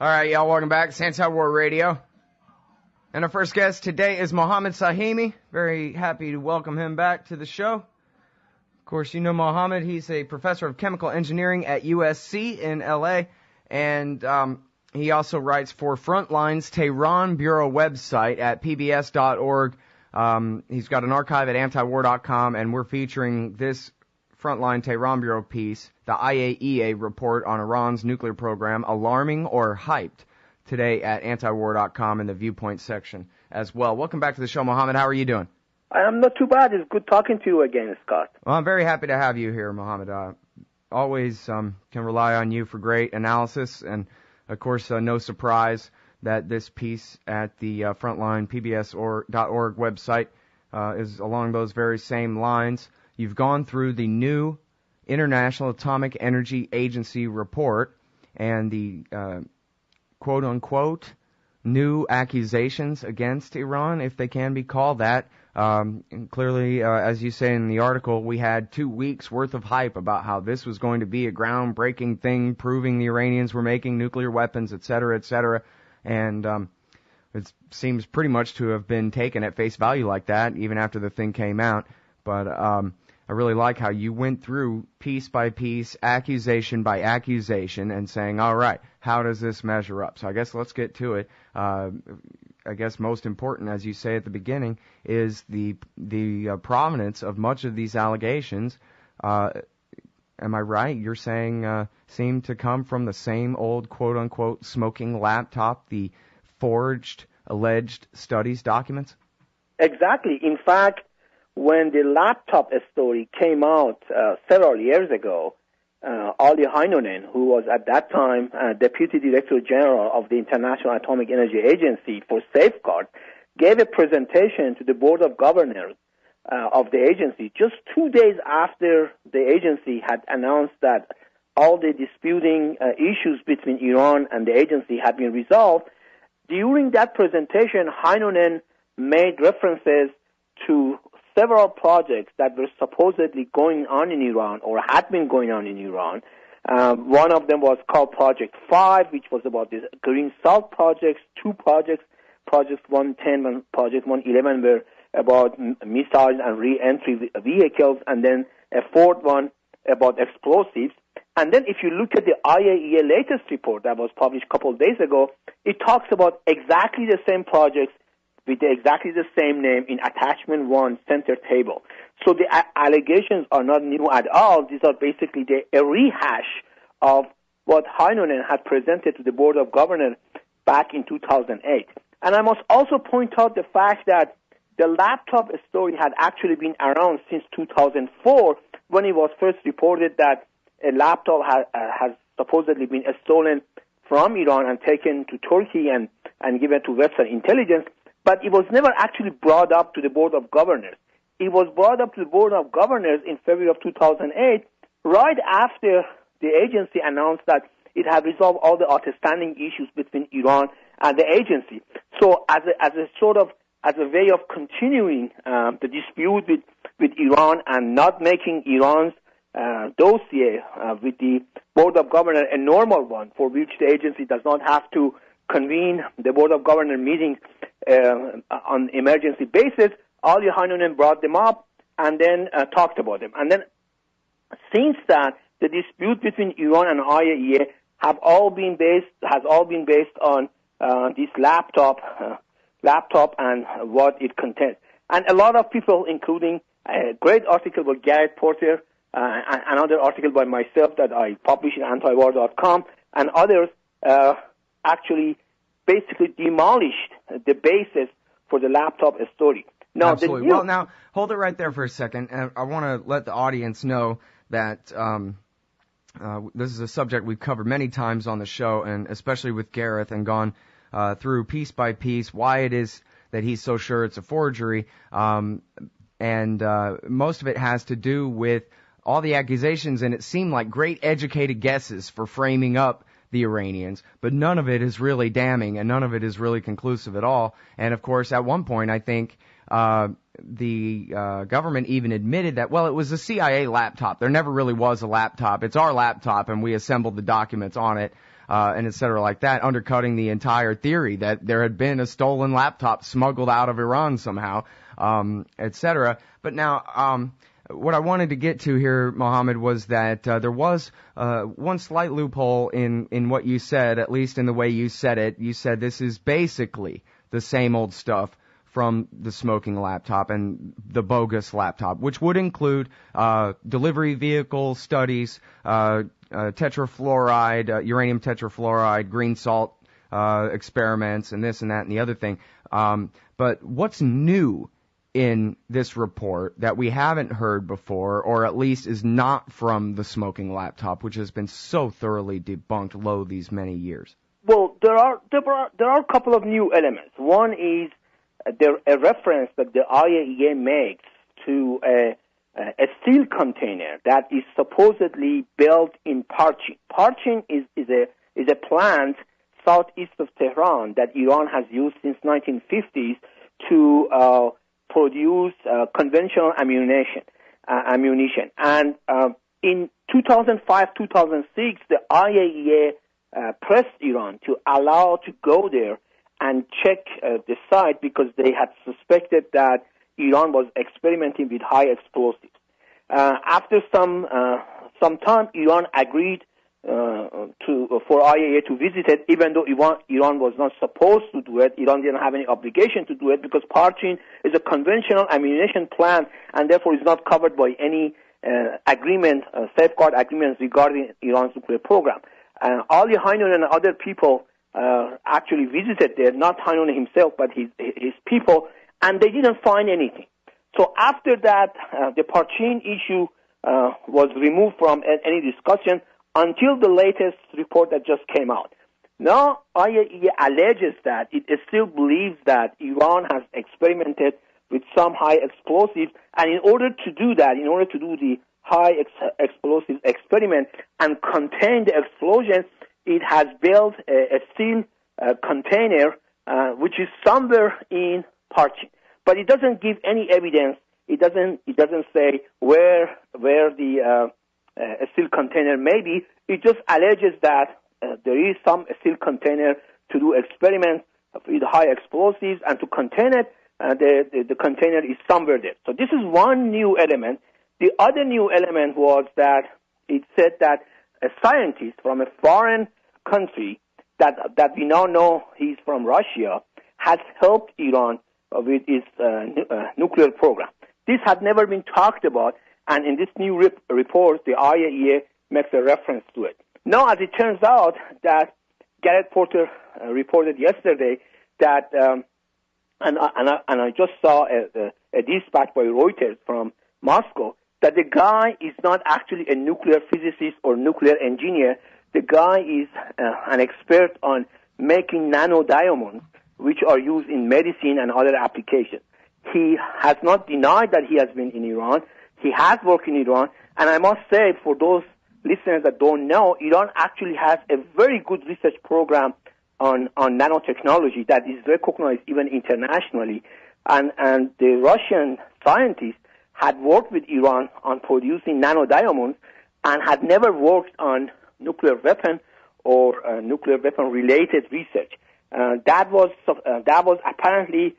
All right, y'all, welcome back. It's Anti-War Radio. And our first guest today is Mohammed Sahimi. Very happy to welcome him back to the show. Of course, you know Mohammed. He's a professor of chemical engineering at USC in L.A., and he also writes for Frontline's Tehran Bureau website at pbs.org. He's got an archive at antiwar.com, and we're featuring this Frontline Tehran Bureau piece, the IAEA report on Iran's nuclear program, alarming or hyped, today at antiwar.com in the viewpoint section as well. Welcome back to the show, Mohammed. How are you doing? I'm not too bad. It's good talking to you again, Scott. Well, I'm very happy to have you here, Mohammed. Always can rely on you for great analysis, and of course, no surprise that this piece at the Frontline pbs.org website is along those very same lines. You've gone through the new International Atomic Energy Agency report and the quote-unquote new accusations against Iran, if they can be called that. And clearly, as you say in the article, we had 2 weeks worth of hype about how this was going to be a groundbreaking thing, proving the Iranians were making nuclear weapons, et cetera, and it seems pretty much to have been taken at face value like that, even after the thing came out. But I really like how you went through piece by piece, accusation by accusation, and saying, all right, how does this measure up? So I guess let's get to it. I guess most important, as you say at the beginning, is the provenance of much of these allegations. Am I right? You're saying seem to come from the same old quote-unquote smoking laptop, the forged, alleged studies documents? Exactly. In fact, when the laptop story came out several years ago, Ali Heinonen, who was at that time Deputy Director General of the International Atomic Energy Agency for Safeguard, gave a presentation to the Board of Governors of the agency just 2 days after the agency had announced that all the disputing issues between Iran and the agency had been resolved. During that presentation, Heinonen made references to several projects that were supposedly going on in Iran or had been going on in Iran. One of them was called Project 5, which was about the Green Salt projects. 2 projects, Project 110 and Project 111, were about missiles and re-entry vehicles, and then a 4th one about explosives. And then if you look at the IAEA latest report that was published a couple of days ago, it talks about exactly the same projects with exactly the same name in attachment 1 center table. So the allegations are not new at all. These are basically a rehash of what Heinonen had presented to the Board of Governors back in 2008. And I must also point out the fact that the laptop story had actually been around since 2004 when it was first reported that a laptop has supposedly been stolen from Iran and taken to Turkey and given to Western intelligence. But it was never actually brought up to the Board of Governors. It was brought up to the Board of Governors in February of 2008, right after the agency announced that it had resolved all the outstanding issues between Iran and the agency. So as a way of continuing the dispute with Iran and not making Iran's dossier with the Board of Governors a normal one, for which the agency does not have to convene the Board of Governors meetings on emergency basis, Ali Heinonen brought them up and then talked about them. And then since that, the dispute between Iran and IAEA has all been based on this laptop and what it contains. And a lot of people, including a great article by Garrett Porter, another article by myself that I published in antiwar.com, and others actually basically demolished the basis for the laptop story. Now, absolutely. Well, now, hold it right there for a second. I want to let the audience know that this is a subject we've covered many times on the show, and especially with Gareth, and gone through piece by piece why it is that he's so sure it's a forgery. And most of it has to do with all the accusations, and it seemed like great educated guesses for framing up the Iranians, but none of it is really damning, and none of it is really conclusive at all. And of course, at one point, I think the government even admitted that, well, it was a CIA laptop. There never really was a laptop. It's our laptop, and we assembled the documents on it. and et cetera like that, undercutting the entire theory that there had been a stolen laptop smuggled out of Iran somehow, et cetera. But now, what I wanted to get to here, Mohammed, was that there was one slight loophole in what you said, at least in the way you said it. You said this is basically the same old stuff from the smoking laptop and the bogus laptop, which would include delivery vehicle studies, tetrafluoride, uranium tetrafluoride, green salt experiments, and this and that and the other thing. But what's new in this report that we haven't heard before, or at least is not from the smoking laptop, which has been so thoroughly debunked these many years? Well, there are a couple of new elements. One is a reference that the IAEA makes to a steel container that is supposedly built in Parchin. Parchin is a plant southeast of Tehran that Iran has used since 1950s to produce conventional ammunition. And in 2005-2006, the IAEA pressed Iran to allow to go there and check the site because they had suspected that Iran was experimenting with high explosives. After some time, Iran agreed for IAEA to visit it, even though Iran was not supposed to do it. Iran didn't have any obligation to do it because Parchin is a conventional ammunition plant and therefore is not covered by any safeguard agreements regarding Iran's nuclear program. Ali Hainoun and other people actually visited there, not Hainoun himself, but his people, and they didn't find anything. So after that, the Parchin issue was removed from any discussion until the latest report that just came out. Now, IAEA alleges that it still believes that Iran has experimented with some high explosives, and in order to do that, in order to do the high explosives experiment and contain the explosion, it has built a steel container which is somewhere in Parchin. But it doesn't give any evidence. It doesn't say where the steel container may be. It just alleges that there is some steel container to do experiments with high explosives, and to contain it, the container is somewhere there. So this is one new element. The other new element was that it said that a scientist from a foreign country that we now know he's from Russia has helped Iran with its nuclear program. This had never been talked about, and in this new report, the IAEA makes a reference to it. Now, as it turns out, that Garrett Porter reported yesterday that, and I just saw a dispatch by Reuters from Moscow, that the guy is not actually a nuclear physicist or nuclear engineer. The guy is an expert on making nanodiamonds, which are used in medicine and other applications. He has not denied that he has been in Iran. He has worked in Iran. And I must say, for those listeners that don't know, Iran actually has a very good research program on nanotechnology that is recognized even internationally. And the Russian scientists had worked with Iran on producing nanodiamonds and had never worked on nuclear weapon or nuclear weapon related research. That was apparently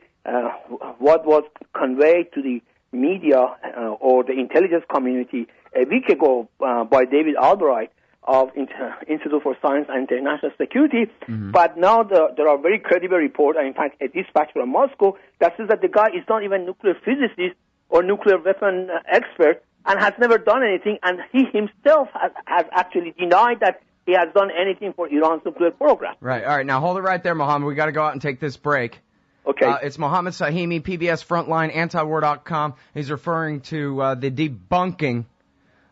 what was conveyed to the media or the intelligence community a week ago by David Albright of Institute for Science and International Security. Mm-hmm. But now there are very credible reports, and in fact a dispatch from Moscow that says that the guy is not even a nuclear physicist or nuclear weapon expert and has never done anything, and he himself has actually denied that he has done anything for Iran's nuclear program. Right. All right. Now hold it right there, Mohammed. We got to go out and take this break. Okay. It's Mohammed Sahimi, PBS Frontline, antiwar.com. He's referring to the debunking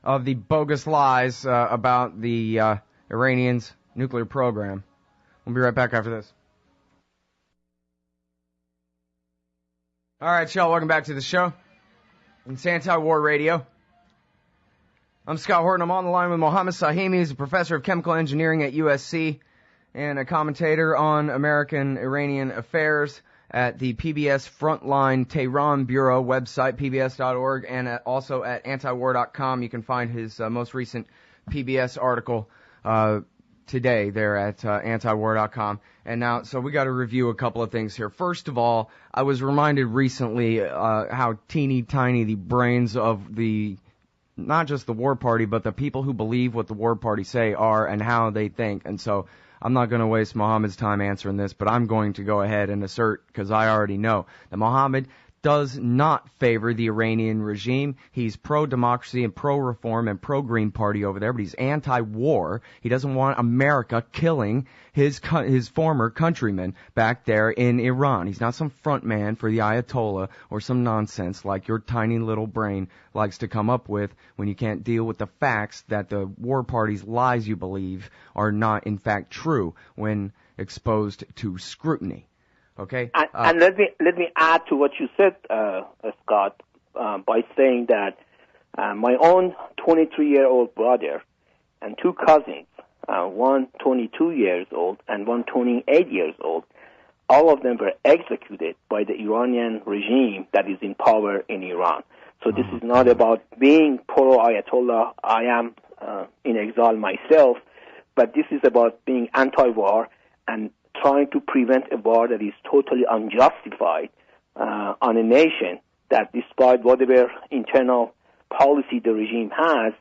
of the bogus lies about the Iranians' nuclear program. We'll be right back after this. All right, y'all. Welcome back to the show. It's Anti-War Radio. I'm Scott Horton. I'm on the line with Mohammed Sahimi. He's a professor of chemical engineering at USC and a commentator on American-Iranian affairs at the PBS Frontline Tehran Bureau website, pbs.org, and also at antiwar.com. You can find his most recent PBS article today there at antiwar.com. And now, so we got to review a couple of things here. First of all, I was reminded recently how teeny tiny the brains of the, not just the war party, but the people who believe what the war party say are and how they think. And so I'm not going to waste Mohammed's time answering this, but I'm going to go ahead and assert, because I already know, that Mohammed does not favor the Iranian regime. He's pro-democracy and pro-reform and pro-Green Party over there, but he's anti-war. He doesn't want America killing his former countrymen back there in Iran. He's not some front man for the Ayatollah or some nonsense like your tiny little brain likes to come up with when you can't deal with the facts that the war party's lies you believe are not in fact true when exposed to scrutiny. Okay. And let me add to what you said, Scott, by saying that my own 23-year-old brother and two cousins, one 22 years old and one 28 years old, all of them were executed by the Iranian regime that is in power in Iran. So this is not about being pro-Ayatollah. I am in exile myself, but this is about being anti-war and trying to prevent a war that is totally unjustified on a nation that, despite whatever internal policy the regime has,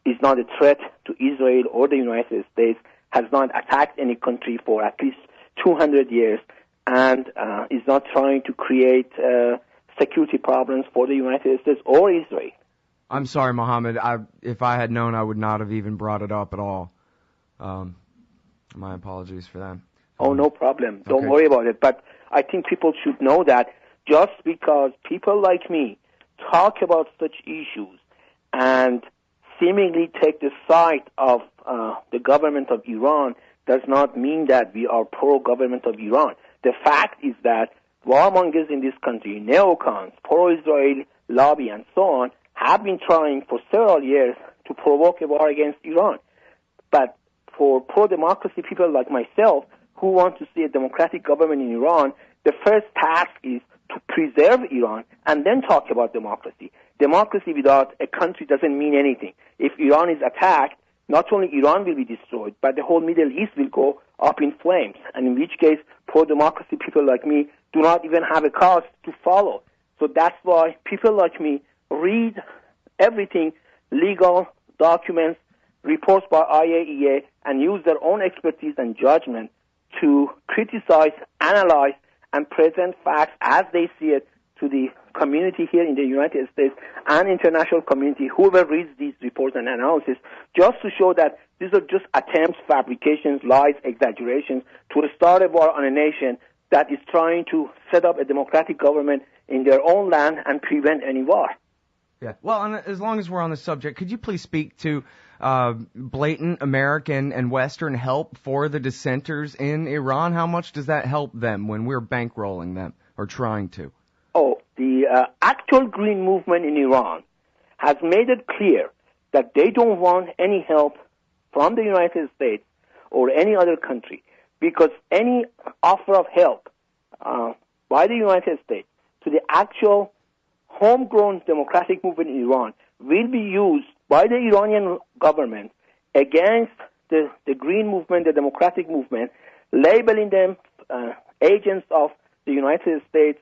is not a threat to Israel or the United States, has not attacked any country for at least 200 years, and is not trying to create security problems for the United States or Israel. I'm sorry, Mohammed. If I had known, I would not have even brought it up at all. My apologies for that. Oh, no problem. Don't worry about it. But I think people should know that just because people like me talk about such issues and seemingly take the side of the government of Iran does not mean that we are pro-government of Iran. The fact is that warmongers in this country, neocons, pro-Israel lobby, and so on, have been trying for several years to provoke a war against Iran. But for pro-democracy people like myself, who want to see a democratic government in Iran, the first task is to preserve Iran and then talk about democracy. Democracy without a country doesn't mean anything. If Iran is attacked, not only Iran will be destroyed, but the whole Middle East will go up in flames, and in which case pro-democracy people like me do not even have a cause to follow. So that's why people like me read everything, legal documents, reports by IAEA, and use their own expertise and judgment to criticize, analyze, and present facts as they see it to the community here in the United States and international community, whoever reads these reports and analysis, just to show that these are just attempts, fabrications, lies, exaggerations to start a war on a nation that is trying to set up a democratic government in their own land and prevent any war. Yeah. Well, and as long as we're on the subject, could you please speak to blatant American and Western help for the dissenters in Iran? How much does that help them when we're bankrolling them or trying to? Oh, the actual Green movement in Iran has made it clear that they don't want any help from the United States or any other country, because any offer of help by the United States to the actual homegrown democratic movement in Iran will be used by the Iranian government against the Green movement, the democratic movement, labeling them agents of the United States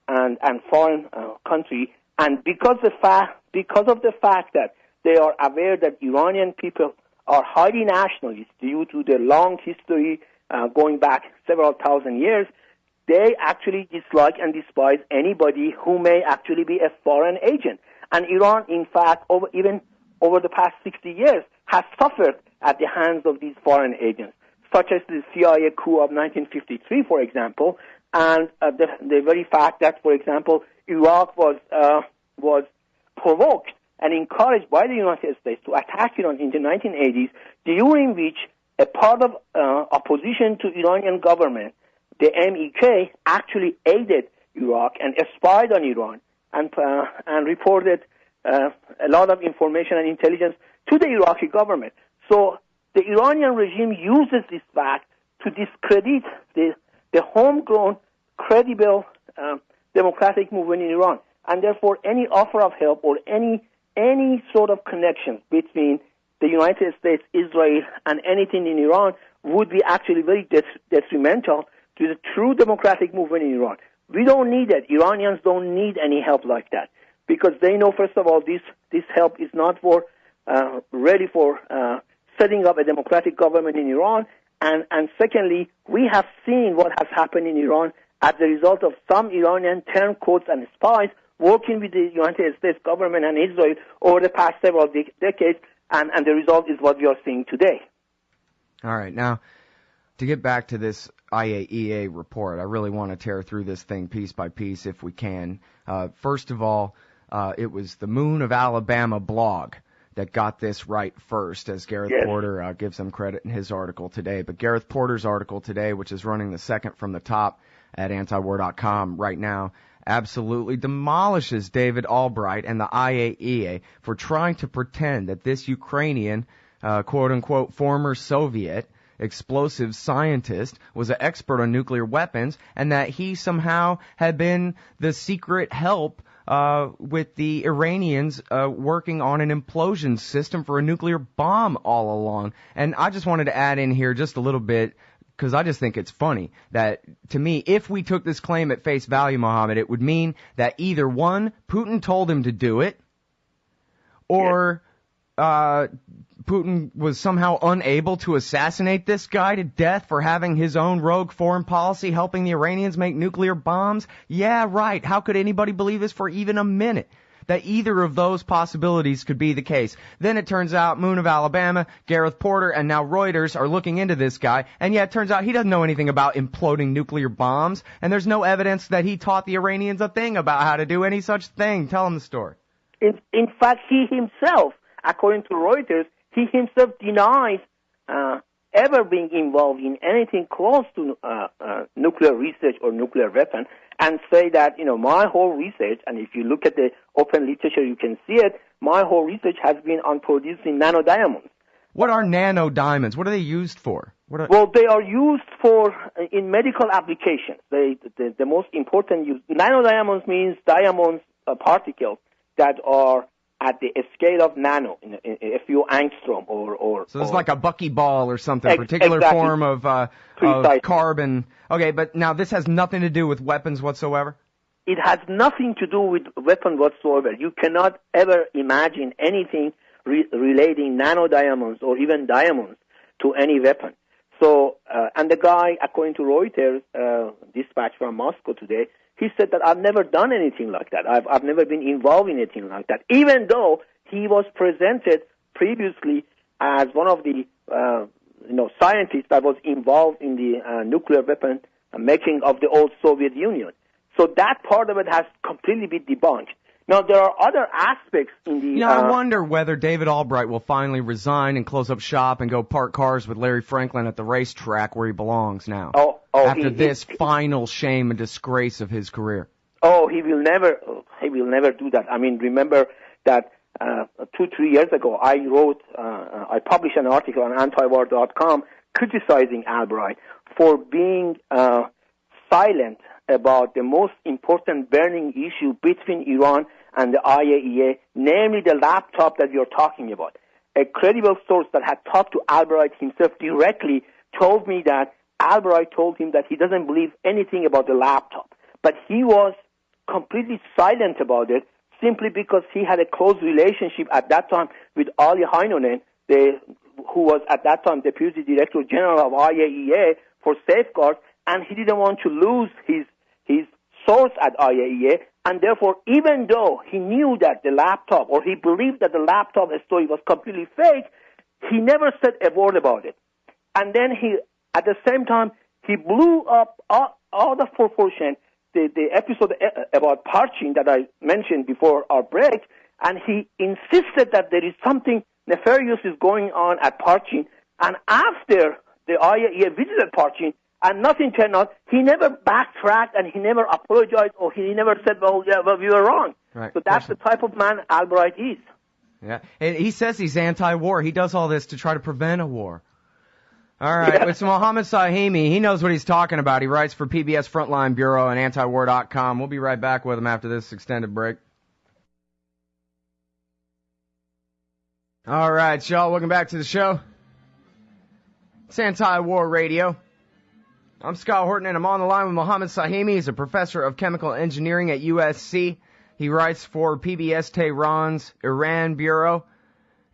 and foreign country. And because of the fact that they are aware that Iranian people are highly nationalist due to their long history going back several thousand years, they actually dislike and despise anybody who may actually be a foreign agent. And Iran, in fact, over the past 60 years, has suffered at the hands of these foreign agents, such as the CIA coup of 1953, for example, and the very fact that, for example, Iraq was provoked and encouraged by the United States to attack Iran in the 1980s, during which a part of opposition to Iranian government, the MEK, actually aided Iraq and spied on Iran and reported a lot of information and intelligence to the Iraqi government. So the Iranian regime uses this fact to discredit the homegrown, credible democratic movement in Iran. And therefore, any offer of help or any sort of connection between the United States, Israel, and anything in Iran would be actually very detrimental to the true democratic movement in Iran. We don't need it. Iranians don't need any help like that, because they know, first of all, this help is not for ready for setting up a democratic government in Iran, and secondly, we have seen what has happened in Iran as a result of some Iranian turncoats and spies working with the United States government and Israel over the past several decades, and the result is what we are seeing today. All right, now, to get back to this IAEA report, I really want to tear through this thing piece by piece if we can. First of all, it was the Moon of Alabama blog that got this right first, as Gareth Porter gives them credit in his article today. But Gareth Porter's article today, which is running the second from the top at antiwar.com right now, absolutely demolishes David Albright and the IAEA for trying to pretend that this Ukrainian, quote-unquote, former Soviet explosive scientist was an expert on nuclear weapons, and that he somehow had been the secret help with the Iranians working on an implosion system for a nuclear bomb all along. And I just wanted to add in here just a little bit, because I just think it's funny that, to me, if we took this claim at face value, Mohammed, it would mean that either, one, Putin told him to do it, or Putin was somehow unable to assassinate this guy to death for having his own rogue foreign policy helping the Iranians make nuclear bombs. Yeah, right. How could anybody believe this for even a minute? That either of those possibilities could be the case. Then it turns out Moon of Alabama, Gareth Porter, and now Reuters are looking into this guy, and yeah, it turns out he doesn't know anything about imploding nuclear bombs, and there's no evidence that he taught the Iranians a thing about how to do any such thing. Tell him the story. In fact, he himself, according to Reuters, he himself denies ever being involved in anything close to nuclear research or nuclear weapon, and say that, my whole research, and if you look at the open literature, you can see it, my whole research has been on producing nanodiamonds. What are nanodiamonds? What are they used for? Well, they are used for, in medical applications. The most important use. Nanodiamonds means diamonds particles that are at the scale of nano, a few angstrom or so it's like a buckyball or something, particular exactly. form of carbon. Okay, but now this has nothing to do with weapons whatsoever? It has nothing to do with weapons whatsoever. You cannot ever imagine anything relating nanodiamonds or even diamonds to any weapon. So, and the guy, according to Reuters, dispatch from Moscow today, he said that I've never done anything like that. I've never been involved in anything like that, even though he was presented previously as one of the scientists that was involved in the nuclear weapon making of the old Soviet Union. So that part of it has completely been debunked. Now, there are other aspects in the... I wonder whether David Albright will finally resign and close up shop and go park cars with Larry Franklin at the racetrack where he belongs now. After this final shame and disgrace of his career. He will never do that. I mean, remember that 2-3 years ago, I published an article on antiwar.com criticizing Albright for being silent about the most important burning issue between Iran and the IAEA, namely the laptop that you're talking about. A credible source that had talked to Albright himself directly told me that Albright told him that he doesn't believe anything about the laptop. But he was completely silent about it simply because he had a close relationship at that time with Ali Heinonen, who was at that time Deputy Director General of IAEA for safeguards, and he didn't want to lose his source at IAEA, and therefore, even though he knew that the laptop, or he believed that the laptop story was completely fake, he never said a word about it. And then at the same time, he blew up out of proportion the episode about Parchin that I mentioned before our break, and he insisted that there is something nefarious is going on at Parchin, and after the IAEA visited Parchin, and nothing turned out, he never backtracked and he never apologized, or he never said, we were wrong. Right. So that's the type of man Albright is. Yeah, and he says he's anti-war. He does all this to try to prevent a war. All right, It's Mohammed Sahimi. He knows what he's talking about. He writes for PBS Frontline Bureau and antiwar.com. We'll be right back with him after this extended break. All right, y'all, welcome back to the show. It's Anti-War Radio. I'm Scott Horton, and I'm on the line with Mohammed Sahimi. He's a professor of chemical engineering at USC. He writes for PBS Tehran's Iran Bureau,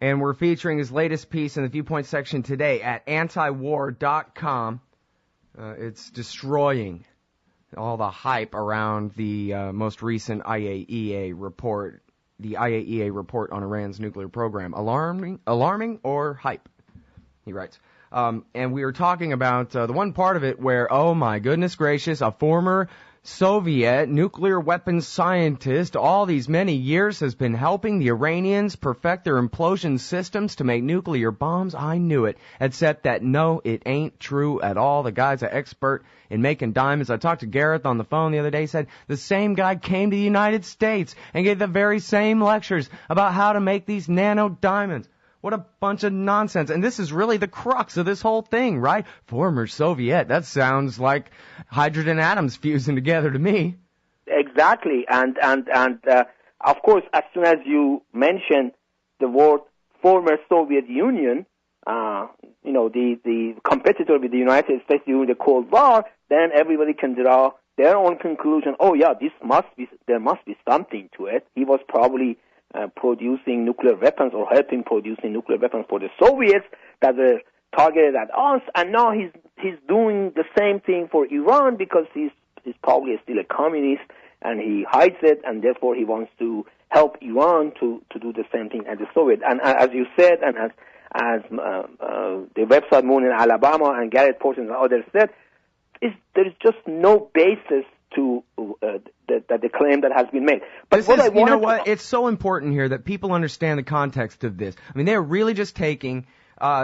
and we're featuring his latest piece in the Viewpoint section today at antiwar.com. It's destroying all the hype around the most recent IAEA report, the IAEA report on Iran's nuclear program. Alarming or hype, he writes. And we were talking about the one part of it where, oh my goodness gracious, a former Soviet nuclear weapons scientist all these many years has been helping the Iranians perfect their implosion systems to make nuclear bombs. I knew it. Except that no, it ain't true at all. The guy's an expert in making diamonds. I talked to Gareth on the phone the other day. He said the same guy came to the United States and gave the very same lectures about how to make these nano diamonds. What a bunch of nonsense. And this is really the crux of this whole thing, right? Former Soviet. That sounds like hydrogen atoms fusing together to me. Exactly. And of course, as soon as you mention the word former Soviet Union, the competitor with the United States during the Cold War, then everybody can draw their own conclusion. Oh, yeah, there must be something to it. He was probably producing nuclear weapons or helping producing nuclear weapons for the Soviets that were targeted at us, and now he's doing the same thing for Iran because he's probably still a communist and he hides it, and therefore he wants to help Iran to do the same thing as the Soviet. And as you said, and as the website Moon in Alabama and Gareth Porter and others said, there is just no basis to the claim that has been made. But it's so important here that people understand the context of this. I mean, they're really just taking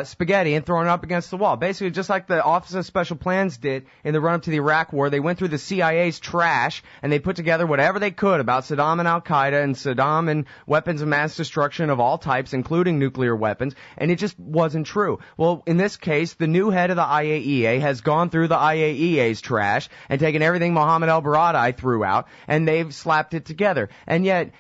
spaghetti and throwing it up against the wall. Basically, just like the Office of Special Plans did in the run-up to the Iraq War. They went through the CIA's trash, and they put together whatever they could about Saddam and Al-Qaeda and Saddam and weapons of mass destruction of all types, including nuclear weapons, and it just wasn't true. Well, in this case, the new head of the IAEA has gone through the IAEA's trash and taken everything Mohammed Albright threw out, and they've slapped it together. And yet,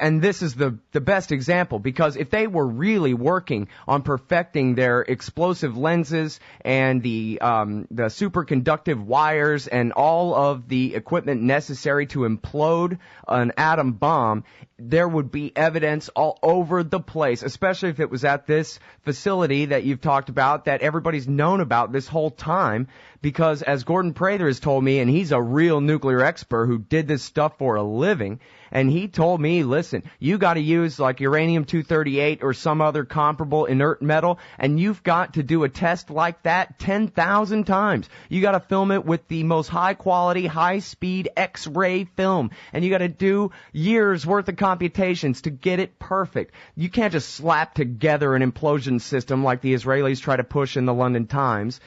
and this is the best example, because if they were really working on perfecting their explosive lenses and the superconductive wires and all of the equipment necessary to implode an atom bomb, there would be evidence all over the place, especially if it was at this facility that you've talked about that everybody's known about this whole time. Because as Gordon Prather has told me, and he's a real nuclear expert who did this stuff for a living, and he told me, listen, you got to use like uranium-238 or some other comparable inert metal, and you've got to do a test like that 10,000 times. You got to film it with the most high-quality, high-speed X-ray film, and you got to do years' worth of computations to get it perfect. You can't just slap together an implosion system like the Israelis try to push in the London Times.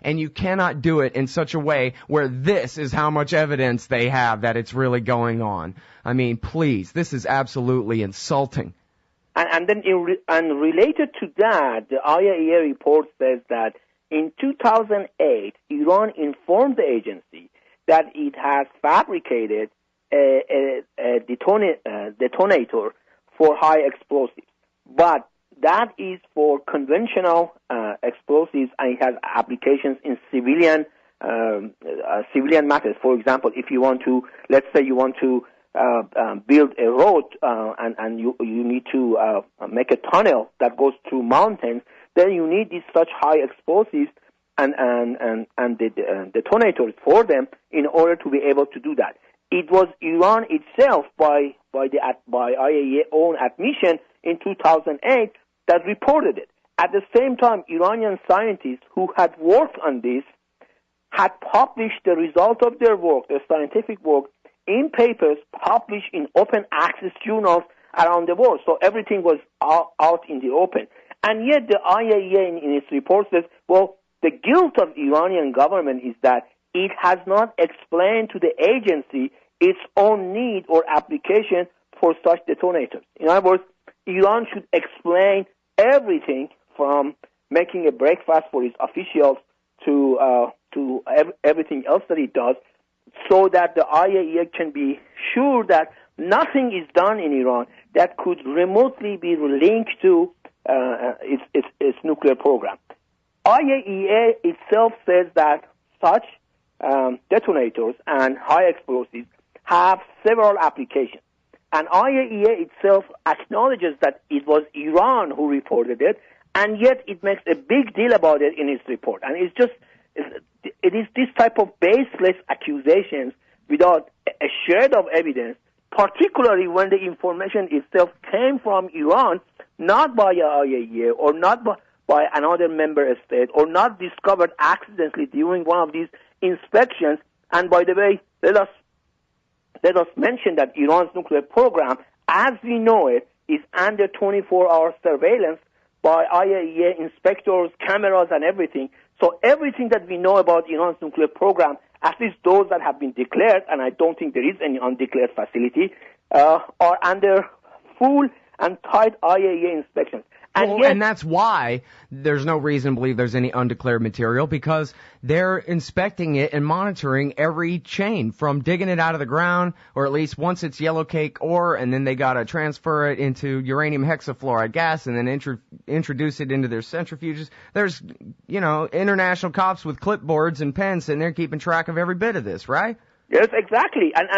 And you cannot do it in such a way where this is how much evidence they have that it's really going on. I mean, please, this is absolutely insulting. And then related to that, the IAEA report says that in 2008, Iran informed the agency that it has fabricated a detonator for high explosives. But that is for conventional explosives, and it has applications in civilian matters. For example, if you want to, let's say you want to build a road and you need to make a tunnel that goes through mountains, then you need these such high explosives and the detonators for them in order to be able to do that. It was Iran itself, by IAEA own admission in 2008, that reported it. At the same time, Iranian scientists who had worked on this had published the result of their work, their scientific work, in papers published in open access journals around the world. So everything was out in the open. And yet the IAEA in its report says, well, the guilt of the Iranian government is that it has not explained to the agency its own need or application for such detonators. In other words, Iran should explain everything from making a breakfast for its officials to everything else that it does, so that the IAEA can be sure that nothing is done in Iran that could remotely be linked to its nuclear program. IAEA itself says that such detonators and high explosives have several applications. And IAEA itself acknowledges that it was Iran who reported it, and yet it makes a big deal about it in its report. And it is this type of baseless accusations without a shred of evidence, particularly when the information itself came from Iran, not by IAEA or not by another member state, or not discovered accidentally during one of these inspections. And by the way, let us mention that Iran's nuclear program, as we know it, is under 24-hour surveillance by IAEA inspectors, cameras, and everything. So everything that we know about Iran's nuclear program, at least those that have been declared, and I don't think there is any undeclared facility, are under full and tight IAEA inspections. And that's why there's no reason to believe there's any undeclared material, because they're inspecting it and monitoring every chain from digging it out of the ground, or at least once it's yellow cake ore, and then they got to transfer it into uranium hexafluoride gas and then introduce it into their centrifuges. There's, international cops with clipboards and pens sitting there keeping track of every bit of this, right? Yes, exactly. And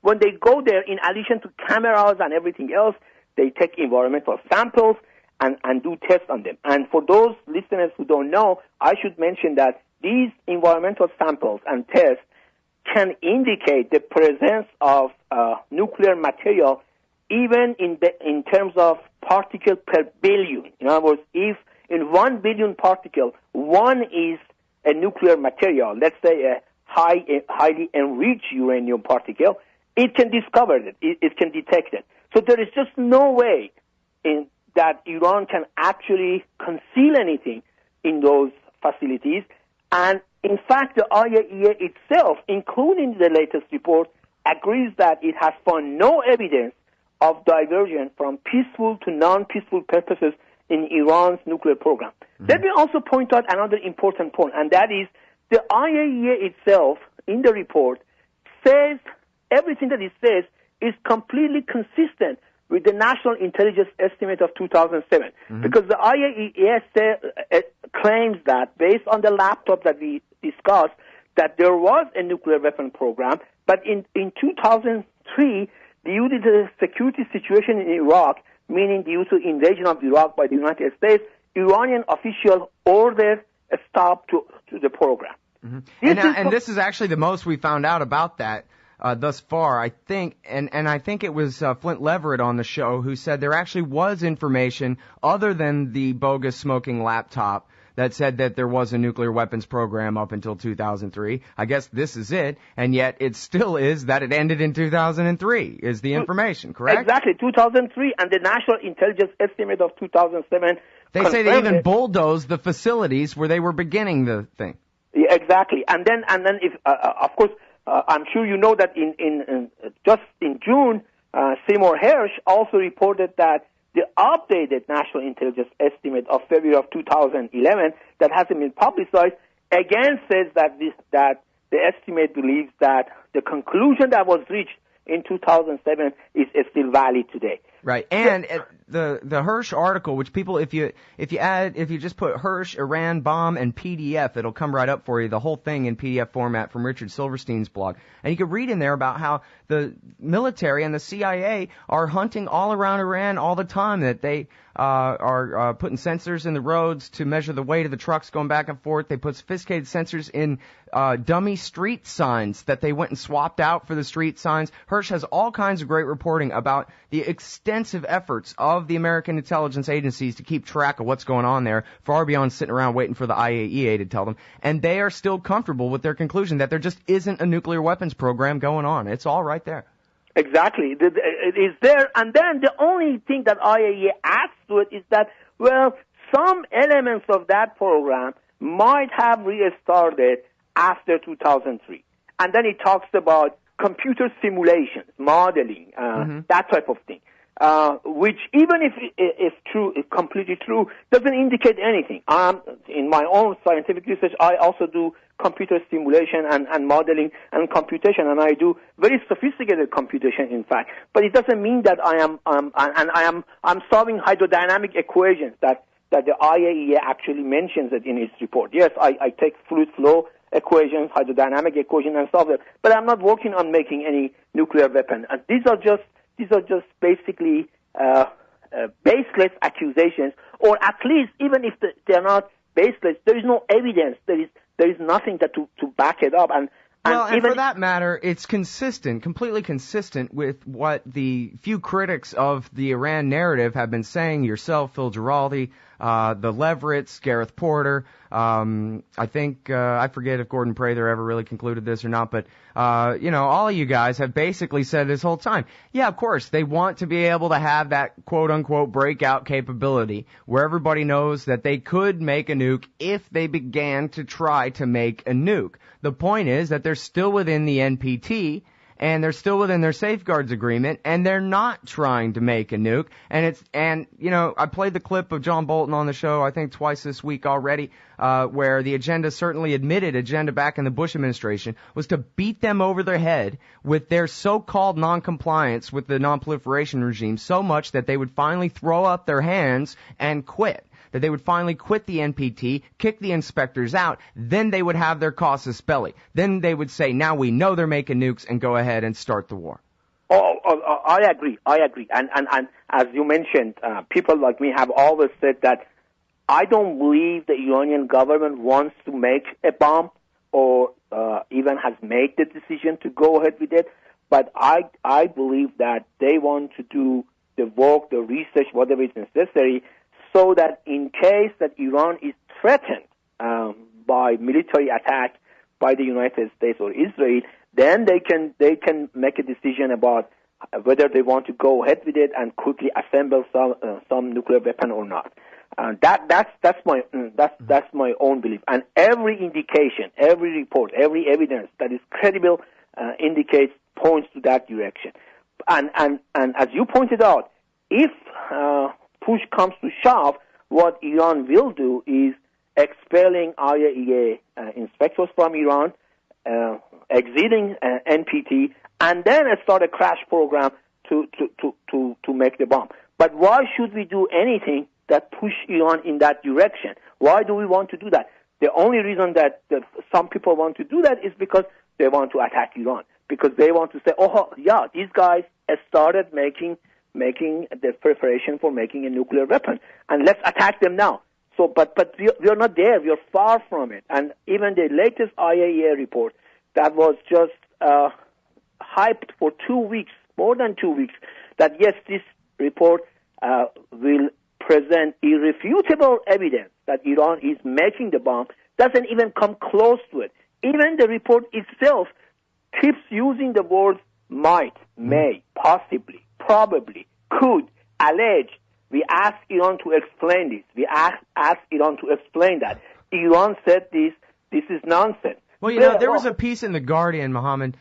when they go there, in addition to cameras and everything else, they take environmental samples and do tests on them. And for those listeners who don't know, I should mention that these environmental samples and tests can indicate the presence of nuclear material even in terms of particle per billion. In other words, if in 1 billion particle, one is a nuclear material, let's say a highly enriched uranium particle, it can discover it. It can detect it. So there is just no way that Iran can actually conceal anything in those facilities. And in fact, the IAEA itself, including the latest report, agrees that it has found no evidence of diversion from peaceful to non-peaceful purposes in Iran's nuclear program. Mm-hmm. Let me also point out another important point, and that is the IAEA itself, in the report, says everything that it says is completely consistent with the National Intelligence Estimate of 2007. Mm-hmm. Because the IAEA claims that, based on the laptop that we discussed, that there was a nuclear weapon program, but in 2003, due to the security situation in Iraq, meaning due to invasion of Iraq by the United States, Iranian officials ordered a stop to the program. Mm-hmm. This is actually the most we found out about that thus far, I think, and I think it was Flint Leverett on the show who said there actually was information other than the bogus smoking laptop that said that there was a nuclear weapons program up until 2003. I guess this is it, and yet it still is that it ended in 2003 is the information, correct? Exactly, 2003, and the National Intelligence Estimate of 2007. They say they even bulldozed the facilities where they were beginning the thing. Yeah, exactly, and then if of course. I'm sure you know that just in June, Seymour Hersh also reported that the updated National Intelligence Estimate of February of 2011 that hasn't been publicized again says that the estimate believes that the conclusion that was reached in 2007 is still valid today. Right, and the Hersh article, which people, if you just put Hersh, Iran bomb, and PDF, it'll come right up for you, the whole thing in PDF format from Richard Silverstein's blog. And you can read in there about how the military and the CIA are hunting all around Iran all the time, that they are putting sensors in the roads to measure the weight of the trucks going back and forth. They put sophisticated sensors in dummy street signs that they went and swapped out for the street signs. Hersh has all kinds of great reporting about the extensive efforts of the American intelligence agencies to keep track of what's going on there, far beyond sitting around waiting for the IAEA to tell them. And they are still comfortable with their conclusion that there just isn't a nuclear weapons program going on. It's all right there. Exactly. It is there. And then the only thing that IAEA adds to it is that, well, some elements of that program might have restarted after 2003. And then it talks about computer simulations, modeling, that type of thing, which even if true, if completely true, doesn't indicate anything. In my own scientific research, I also do computer simulation and modeling and computation, and I do very sophisticated computation, in fact. But it doesn't mean that I'm solving hydrodynamic equations that the IAEA actually mentions it in its report. Yes, I take fluid flow equations, hydrodynamic equations, and solve them, but I'm not working on making any nuclear weapon. And these are just basically baseless accusations, or at least even if they're not baseless, there is no evidence. There is nothing to back it up. And for that matter, it's completely consistent with what the few critics of the Iran narrative have been saying. Yourself, Phil Giraldi, the Leverets, Gareth Porter. I think I forget if Gordon Prather ever really concluded this or not, but all of you guys have basically said this whole time, yeah, of course, they want to be able to have that quote-unquote breakout capability where everybody knows that they could make a nuke if they began to try to make a nuke. The point is that they're still within the NPT, and they're still within their safeguards agreement, and they're not trying to make a nuke. I played the clip of John Bolton on the show, I think twice this week already, where the agenda back in the Bush administration was to beat them over their head with their so-called non-compliance with the non-proliferation regime so much that they would finally throw up their hands and quit. That they would finally quit the NPT, kick the inspectors out, then they would have their casus belli. Then they would say, now we know they're making nukes, and go ahead and start the war. I agree. And as you mentioned, people like me have always said that I don't believe the Iranian government wants to make a bomb or even has made the decision to go ahead with it. But I believe that they want to do the work, the research, whatever is necessary, so that in case that Iran is threatened by military attack by the United States or Israel, then they can make a decision about whether they want to go ahead with it and quickly assemble some nuclear weapon or not. That's my own belief. And every indication, every report, every evidence that is credible points to that direction. And as you pointed out, if push comes to shove, what Iran will do is expelling IAEA inspectors from Iran, exiting NPT, and then start a crash program to make the bomb. But why should we do anything that push Iran in that direction? Why do we want to do that? The only reason that some people want to do that is because they want to attack Iran, because they want to say, oh, yeah, these guys started making the preparation for making a nuclear weapon, and let's attack them now. So, but we are not there. We are far from it. And even the latest IAEA report that was just hyped for 2 weeks, more than 2 weeks, that yes, this report will present irrefutable evidence that Iran is making the bomb, doesn't even come close to it. Even the report itself keeps using the words might, may, possibly, probably, could, alleged. We ask Iran to explain this. We ask Iran to explain that. Iran said this is nonsense. Well, there was a piece in The Guardian, Mohammed,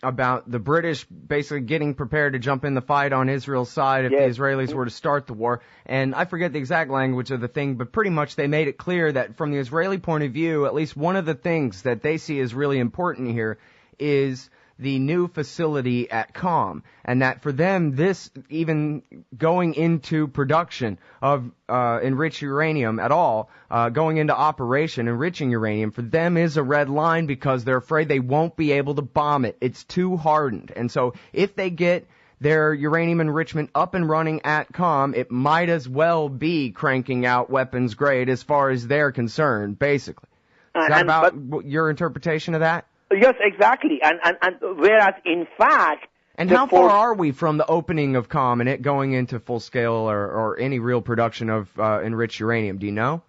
about the British basically getting prepared to jump in the fight on Israel's side if the Israelis were to start the war. And I forget the exact language of the thing, but pretty much they made it clear that from the Israeli point of view, at least one of the things that they see as really important here is the new facility at Qom, and that for them, this even going into production of enriched uranium at all, going into operation, enriching uranium, for them is a red line because they're afraid they won't be able to bomb it. It's too hardened. And so if they get their uranium enrichment up and running at Qom, it might as well be cranking out weapons grade as far as they're concerned, basically. Is that about your interpretation of that? Yes, exactly. And whereas in fact... And how far are we from the opening of Qom and it going into full scale or any real production of enriched uranium? Do you know?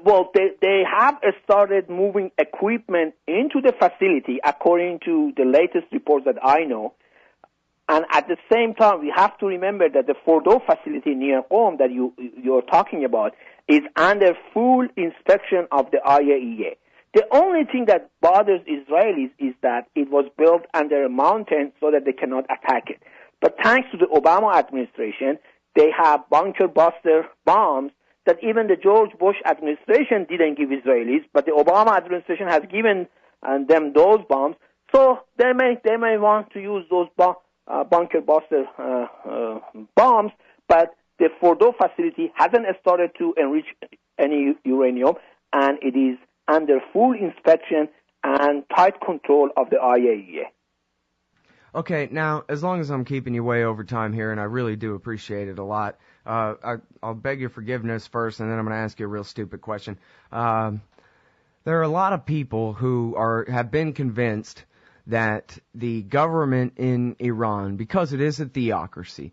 Well, they have started moving equipment into the facility according to the latest reports that I know. And at the same time, we have to remember that the Fordo facility near Qom that you're talking about is under full inspection of the IAEA. The only thing that bothers Israelis is that it was built under a mountain so that they cannot attack it. But thanks to the Obama administration, they have bunker buster bombs that even the George Bush administration didn't give Israelis, but the Obama administration has given them those bombs. So they may want to use those bunker buster bombs, but the Fordo facility hasn't started to enrich any uranium, and it is under full inspection and tight control of the IAEA. Okay, now, as long as I'm keeping you way over time here, and I really do appreciate it a lot, I'll beg your forgiveness first, and then I'm going to ask you a real stupid question. There are a lot of people who have been convinced that the government in Iran, because it is a theocracy,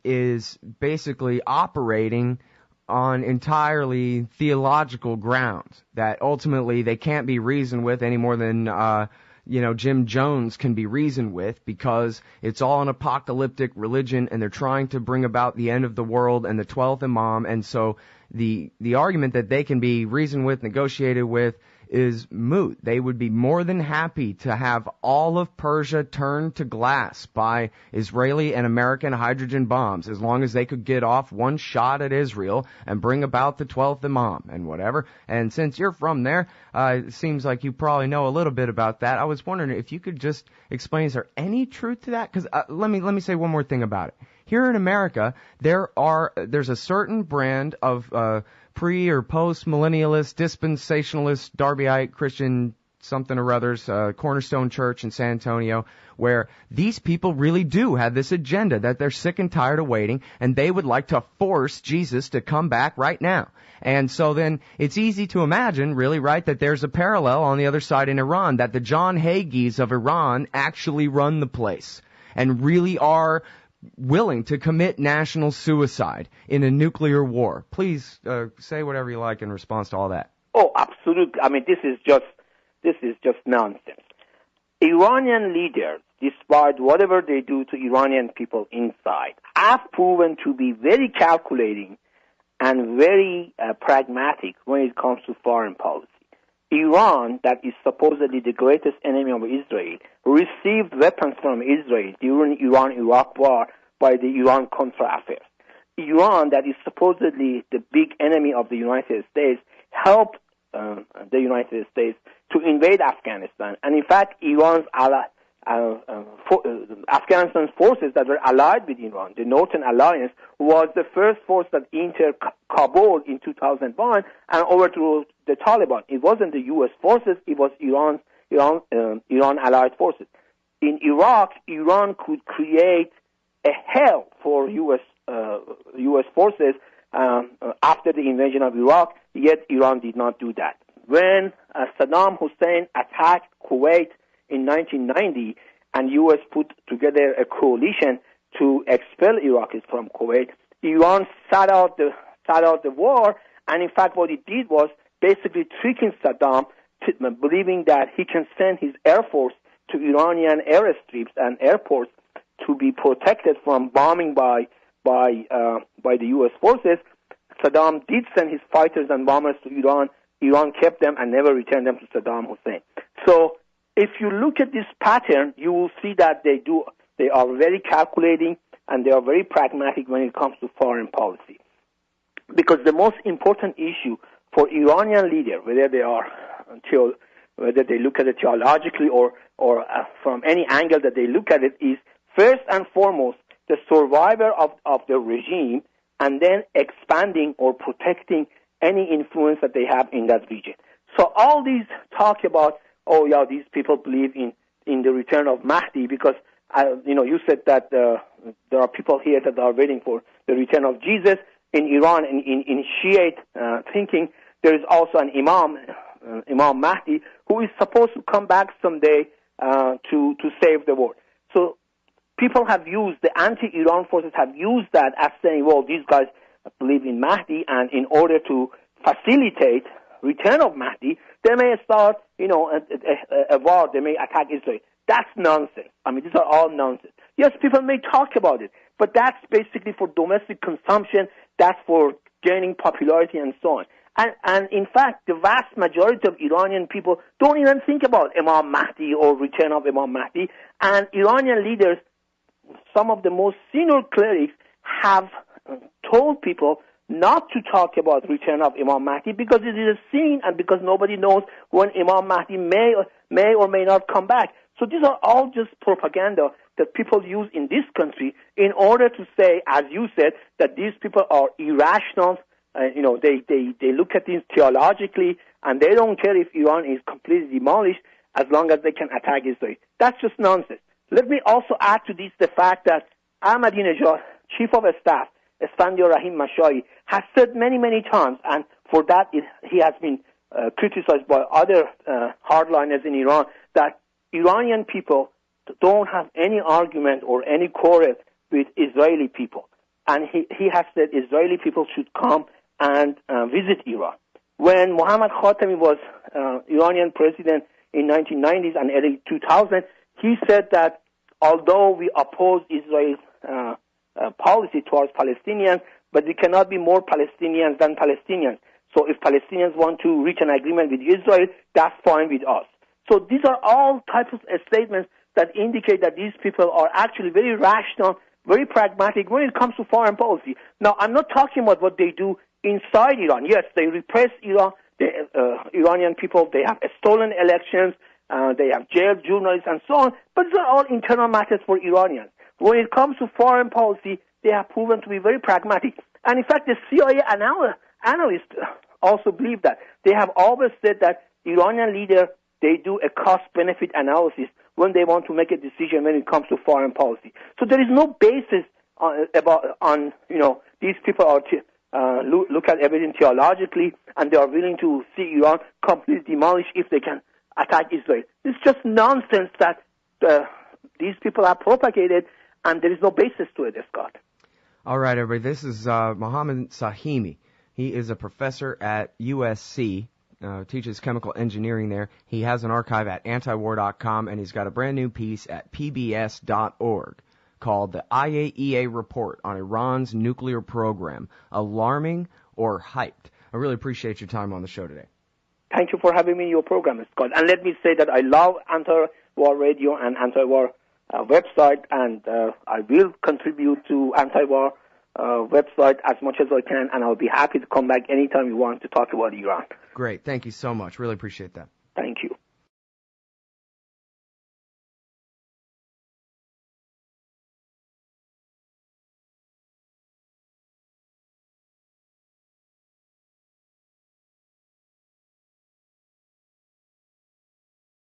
is basically operating on entirely theological grounds, that ultimately they can't be reasoned with any more than Jim Jones can be reasoned with, because it's all an apocalyptic religion and they're trying to bring about the end of the world and the 12th Imam. And so the argument that they can be reasoned with, negotiated with, is moot. They would be more than happy to have all of Persia turned to glass by Israeli and American hydrogen bombs, as long as they could get off one shot at Israel and bring about the 12th Imam and whatever. And since you're from there, it seems like you probably know a little bit about that. I was wondering if you could just explain, is there any truth to that? Because let me say one more thing about it. Here in America, there's a certain brand of pre- or post-millennialist, dispensationalist, Darbyite, Christian something or others, Cornerstone Church in San Antonio, where these people really do have this agenda that they're sick and tired of waiting, and they would like to force Jesus to come back right now. And so then it's easy to imagine, really, right, that there's a parallel on the other side in Iran, that the John Hagees of Iran actually run the place and really are willing to commit national suicide in a nuclear war. Please say whatever you like in response to all that. Oh, absolutely. I mean, this is just nonsense. Iranian leaders, despite whatever they do to Iranian people inside, have proven to be very calculating and very pragmatic when it comes to foreign policy. Iran, that is supposedly the greatest enemy of Israel, received weapons from Israel during Iran-Iraq war by the Iran-Contra affairs. Iran, that is supposedly the big enemy of the United States, helped the United States to invade Afghanistan. And in fact, Afghanistan's forces that were allied with Iran, the Northern Alliance, was the first force that entered Kabul in 2001 and overthrew the Taliban. It wasn't the U.S. forces; it was Iran allied forces. In Iraq, Iran could create a hell for U.S. forces after the invasion of Iraq. Yet Iran did not do that. When Saddam Hussein attacked Kuwait in 1990, and U.S. put together a coalition to expel Iraqis from Kuwait, Iran sat out the war, and in fact what it did was basically tricking Saddam, believing that he can send his air force to Iranian airstrips and airports to be protected from bombing by the U.S. forces. Saddam did send his fighters and bombers to Iran. Iran kept them and never returned them to Saddam Hussein. So if you look at this pattern, you will see that they are very calculating and they are very pragmatic when it comes to foreign policy. Because the most important issue for Iranian leaders, whether they look at it theologically or from any angle that they look at it, is first and foremost the survivor of the regime, and then expanding or protecting any influence that they have in that region. So all these talk about, oh yeah, these people believe in the return of Mahdi, because you said that there are people here that are waiting for the return of Jesus. In Iran, in Shiite thinking, there is also an Imam Mahdi, who is supposed to come back someday to save the world. So people have used, the anti-Iran forces have used that as saying, well, these guys believe in Mahdi, and in order to facilitate return of Mahdi, they may start, a war. They may attack Israel. That's nonsense. I mean, these are all nonsense. Yes, people may talk about it, but that's basically for domestic consumption. That's for gaining popularity and so on. And in fact, the vast majority of Iranian people don't even think about Imam Mahdi or return of Imam Mahdi. And Iranian leaders, some of the most senior clerics, have told people not to talk about return of Imam Mahdi because it is a sin and because nobody knows when Imam Mahdi may or may not come back. So these are all just propaganda that people use in this country in order to say, as you said, that these people are irrational. They look at things theologically, and they don't care if Iran is completely demolished as long as they can attack Israel. That's just nonsense. Let me also add to this the fact that Ahmadinejad, Chief of Staff, Esfandiar Rahim Mashai, has said many, many times, and for that he has been criticized by other hardliners in Iran, that Iranian people don't have any argument or any quarrel with Israeli people. And he has said Israeli people should come and visit Iran. When Mohammad Khatami was Iranian president in 1990s and early 2000s, he said that although we oppose Israel's policy towards Palestinians, but we cannot be more Palestinians than Palestinians. So if Palestinians want to reach an agreement with Israel, that's fine with us. So these are all types of statements that indicate that these people are actually very rational, very pragmatic when it comes to foreign policy. Now, I'm not talking about what they do inside Iran. Yes, they repress Iran, the Iranian people. They have stolen elections. They have jailed journalists and so on. But these are all internal matters for Iranians. When it comes to foreign policy, they have proven to be very pragmatic. And in fact, the CIA analysts also believe that. They have always said that Iranian leaders, they do a cost-benefit analysis when they want to make a decision when it comes to foreign policy. So there is no basis these people are look at everything theologically, and they are willing to see Iran completely demolished if they can attack Israel. It's just nonsense that these people are propagated, and there is no basis to it, Scott. All right, everybody. This is Mohammed Sahimi. He is a professor at USC. Teaches chemical engineering there. He has an archive at antiwar.com, and he's got a brand new piece at pbs.org called the IAEA Report on Iran's Nuclear Program, Alarming or Hyped. I really appreciate your time on the show today. Thank you for having me in your program, Scott. And let me say that I love Anti-War Radio and Anti-War website, and I will contribute to Anti-War website as much as I can, and I'll be happy to come back anytime you want to talk about Iran. Great. Thank you so much. Really appreciate that. Thank you.